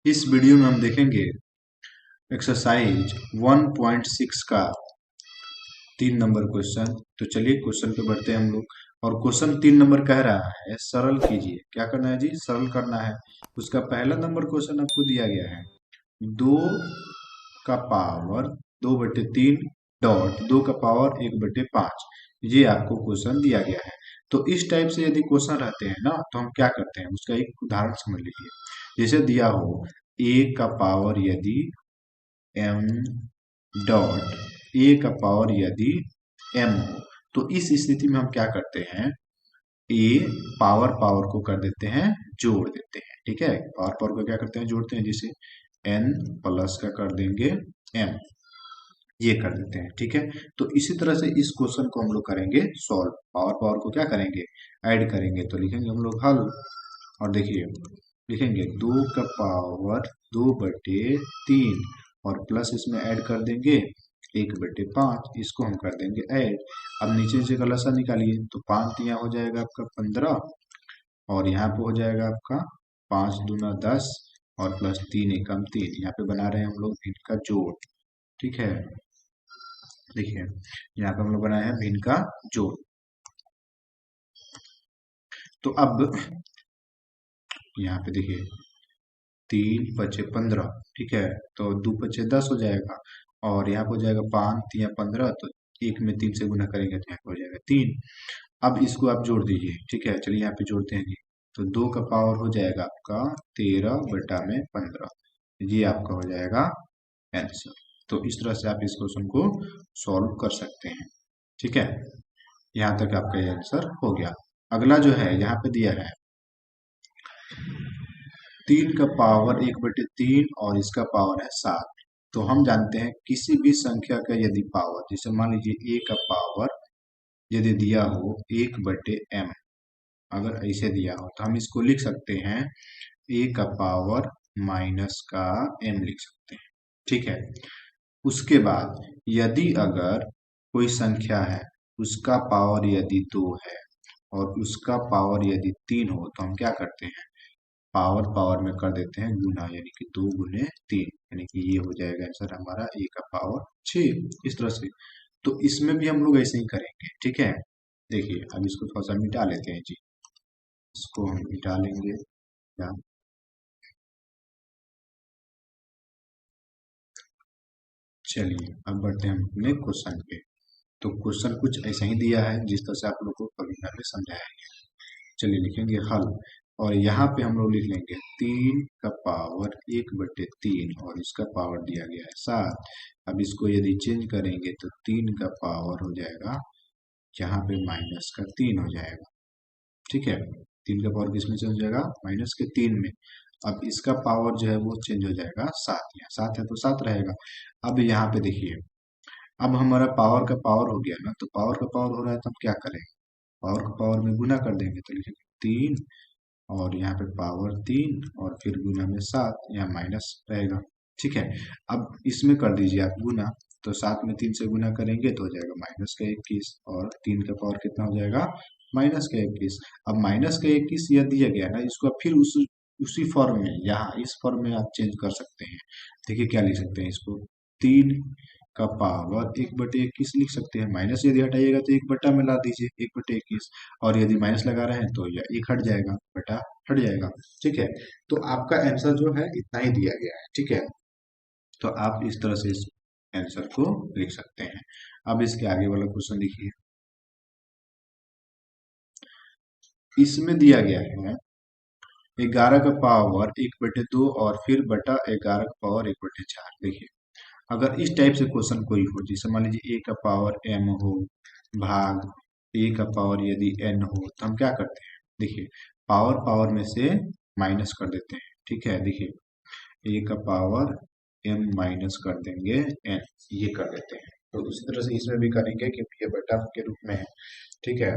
इस वीडियो में हम देखेंगे एक्सरसाइज 1.6 का 3 नंबर क्वेश्चन। तो चलिए क्वेश्चन पे बढ़ते हैं हम लोग। और क्वेश्चन 3 नंबर कह रहा है सरल कीजिए। क्या करना है जी? सरल करना है। उसका पहला नंबर क्वेश्चन आपको दिया गया है 2 का पावर 2/3 डॉट 2 का पावर 1/5। ये आपको क्वेश्चन दिया गया है। तो इस टाइप से यदि क्वेश्चन रहते हैं ना तो हम क्या करते हैं, उसका एक उदाहरण समझ लीजिए। जैसे दिया हो a का पावर यदि m डॉट a का पावर यदि m हो, तो इस स्थिति में हम क्या करते हैं, a पावर पावर को कर देते हैं जोड़ देते हैं। ठीक है, पावर पावर को क्या करते हैं, जोड़ते हैं। जैसे n प्लस का कर देंगे m, ये कर देते हैं। ठीक है, तो इसी तरह से इस क्वेश्चन को हम लोग करेंगे सॉल्व। पावर पावर को क्या करेंगे, ऐड करेंगे। तो लिखेंगे हम लोग हल। और देखिए लिखेंगे 2 का पावर 2/3 और प्लस इसमें ऐड कर देंगे 1/5। इसको हम कर देंगे ऐड। अब नीचे से का लसा निकालिए तो 5 तिया हो जाएगा आपका 15 और यहाँ पे हो जाएगा आपका 5 दूना 10 और प्लस 3 एकम 3। यहाँ पे बना रहे हैं हम लोग इनका जोड़। ठीक है, देखिए यहाँ पे हम लोग बनाए हैं भिन्न का जोड़। तो अब यहाँ पे देखिए 3 × 5 = 15। ठीक है, तो 2 × 5 = 10 हो जाएगा और यहाँ पे हो जाएगा 5 × 3 = 15। तो एक में 3 से गुना करेंगे तो यहाँ पे हो जाएगा 3। अब इसको आप जोड़ दीजिए। ठीक है, चलिए यहाँ पे जोड़ते हैं जी। तो 2 का पावर हो जाएगा आपका 13/15। ये आपका हो जाएगा आंसर। तो इस तरह से आप इस क्वेश्चन को सॉल्व कर सकते हैं। ठीक है, यहाँ तक आपका ये आंसर हो गया। अगला जो है यहाँ पे दिया है 3 का पावर 1/3 और इसका पावर है 7। तो हम जानते हैं किसी भी संख्या का यदि पावर, जैसे मान लीजिए a का पावर यदि दिया हो 1/m, अगर ऐसे दिया हो तो हम इसको लिख सकते हैं a का पावर माइनस का m लिख सकते हैं। ठीक है, उसके बाद यदि अगर कोई संख्या है उसका पावर यदि 2 है और उसका पावर यदि 3 हो तो हम क्या करते हैं, पावर पावर में कर देते हैं गुना, यानी कि 2 × 3, यानी कि ये हो जाएगा आंसर हमारा a का पावर 6। इस तरह से तो इसमें भी हम लोग ऐसे ही करेंगे। ठीक है, देखिए अब इसको थोड़ा सा मिटा लेते हैं जी। इसको हम मिटा लेंगे क्या, चलिए अब बढ़ते हैं हम अपने क्वेश्चन पे। तो क्वेश्चन कुछ ऐसा ही दिया है जिस तरह से आप लोग को कभी पहले समझाया है। चलिए लिखेंगे हल। और यहाँ पे हम लोग लिख लेंगे 3 का पावर 1/3 और इसका पावर दिया गया है 7। अब इसको यदि चेंज करेंगे तो 3 का पावर हो जाएगा यहाँ पे -3 हो जाएगा। ठीक है, 3 का पावर किस में चेंज हो जाएगा, -3 में। अब इसका पावर जो है वो चेंज हो जाएगा 7, यहाँ 7 है तो 7 रहेगा। अब यहाँ पे देखिए अब हमारा पावर का पावर हो गया ना, तो पावर का पावर हो रहा है तो हम क्या करें, पावर का पावर में गुना कर देंगे। तो लिखेंगे 3 और यहाँ पे पावर 3 और फिर गुना में 7, यहाँ माइनस रहेगा। ठीक है, अब इसमें कर दीजिए आप गुना। तो 7 में 3 से गुना करेंगे तो हो जाएगा -21 और 3 का पावर कितना हो जाएगा, -21। अब -21 यह दिया गया ना, इसको आप फिर उसी फॉर्म में, यहाँ इस फॉर्म में आप चेंज कर सकते हैं। देखिए क्या लिख सकते हैं इसको, 3 का पावर 1/21 लिख सकते हैं। माइनस यदि हटाइएगा तो 1 बटा में ला दीजिए 1/21, और यदि माइनस लगा रहे हैं तो यह 1 हट जाएगा, बटा हट जाएगा। ठीक है, तो आपका आंसर जो है इतना ही दिया गया है। ठीक है, तो आप इस तरह से इस आंसर को लिख सकते हैं। अब इसके आगे वाला क्वेश्चन देखिए। इसमें दिया गया है 11 का पावर 1/2 और फिर बटा 11 का पावर 1/4। देखिए अगर इस टाइप से क्वेश्चन कोई हो, जैसे मान लीजिए a का पावर m हो भाग a का पावर यदि n हो, तो हम क्या करते हैं, देखिए पावर पावर में से माइनस कर देते हैं। ठीक है, देखिए a का पावर m माइनस कर देंगे n, ये कर देते हैं। तो इसी तरह से इसमें भी करेंगे क्योंकि ये बटा के रूप में है। ठीक है,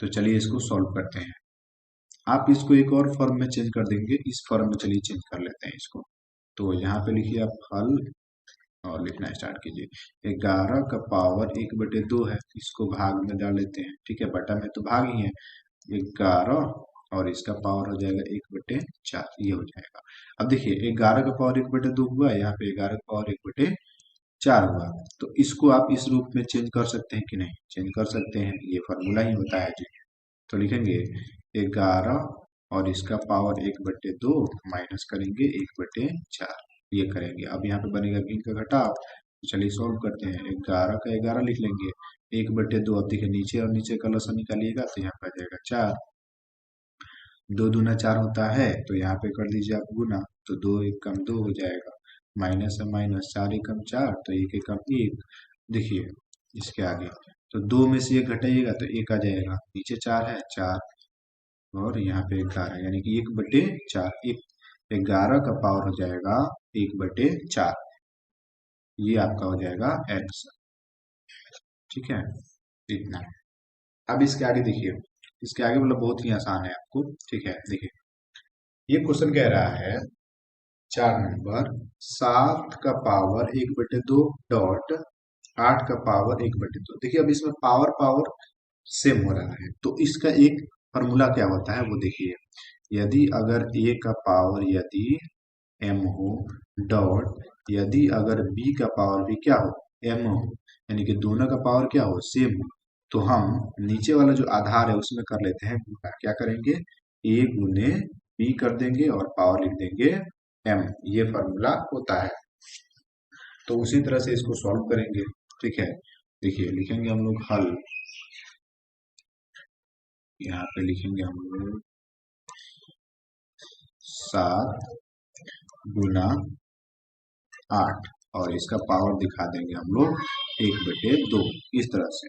तो चलिए इसको सॉल्व करते हैं। आप इसको एक और फॉर्म में चेंज कर देंगे, इस फॉर्म में चलिए चेंज कर लेते हैं इसको। तो यहाँ पे लिखिए आप हल और लिखना स्टार्ट कीजिए। 11 का पावर 1/2 है, इसको भाग में डाल लेते हैं। ठीक है, बटा में तो भाग ही है, 11 और इसका पावर हो जाएगा 1/4, ये हो जाएगा। अब देखिए 11 का पावर 1/2 हुआ, यहाँ पे 11 का पावर 1/4 हुआ। तो इसको आप इस रूप में चेंज कर सकते हैं कि नहीं? चेंज कर सकते हैं, ये फॉर्मूला ही होता है जी। तो लिखेंगे 11 और इसका पावर 1/2 माइनस करेंगे 1/4, ये करेंगे। अब यहाँ पे बनेगा भिन्न का घटाव। तो चलिए सॉल्व करते हैं। 11 का 11 लिख लेंगे, 1/2। अब देखिए नीचे और नीचे का लसन निकालिएगा तो यहाँ पे आ जाएगा 4। 2 दूना 4 होता है, तो यहाँ पे कर दीजिए आप गुना, तो 2 1 कम 2 हो जाएगा। माइनस है माइनस, 4 1 कम 4, तो 1 1 कम 1। देखिए इसके आगे तो 2 में से 1 घटाइएगा तो 1 आ जाएगा, नीचे 4 है 4, और यहाँ पे 11, यानी कि 1/4। 11 का पावर हो जाएगा 1/4, ये आपका हो जाएगा आंसर। ठीक है, इतना। अब इसके आगे देखिए, इसके आगे मतलब बहुत ही आसान है आपको। ठीक है, देखिए ये क्वेश्चन कह रहा है 4 नंबर, 7 का पावर 1/2 डॉट 8 का पावर 1/2। देखिए अब इसमें पावर पावर सेम हो रहा है, तो इसका एक फॉर्मूला क्या होता है वो देखिए। यदि अगर a का पावर यदि m हो डॉट, यदि अगर b का पावर भी क्या हो m हो, यानी कि दोनों का पावर क्या हो सेम हो, तो हम नीचे वाला जो आधार है उसमें कर लेते हैं गुना। क्या करेंगे, a गुने b कर देंगे और पावर लिख देंगे m, ये फॉर्मूला होता है। तो उसी तरह से इसको सॉल्व करेंगे। ठीक है, देखिए लिखेंगे हम लोग हल। यहाँ पे लिखेंगे हम लोग 7 गुना 8 और इसका पावर दिखा देंगे हम लोग 1/2, इस तरह से।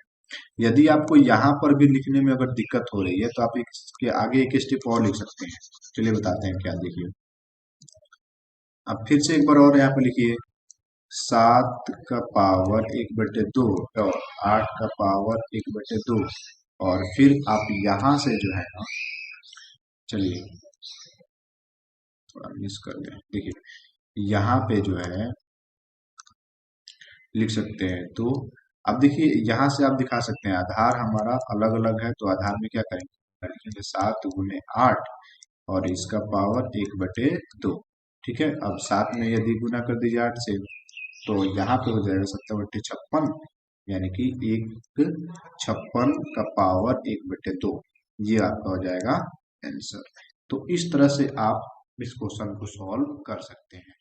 यदि आपको यहाँ पर भी लिखने में अगर दिक्कत हो रही है तो आप इसके आगे एक स्टेप और लिख सकते हैं। चलिए बताते हैं क्या, देखिए अब फिर से एक बार और यहाँ पे लिखिए 7 का पावर 1/2 और 8 का पावर 1/2, और फिर आप यहाँ से जो है ना, चलिए थोड़ा मिस कर गए, देखिए यहाँ पे जो है लिख सकते हैं। तो अब देखिए यहाँ से आप दिखा सकते हैं आधार हमारा अलग अलग है, तो आधार में क्या करेंगे, लिखेंगे 7 गुने 8 और इसका पावर 1/2। ठीक है, अब 7 में यदि गुना कर दीजिए 8 से, तो यहाँ पे हो जाएगा 7/56, यानी कि 1/56 का पावर 1/2, ये आपका हो जाएगा आंसर। तो इस तरह से आप इस क्वेश्चन को सॉल्व कर सकते हैं।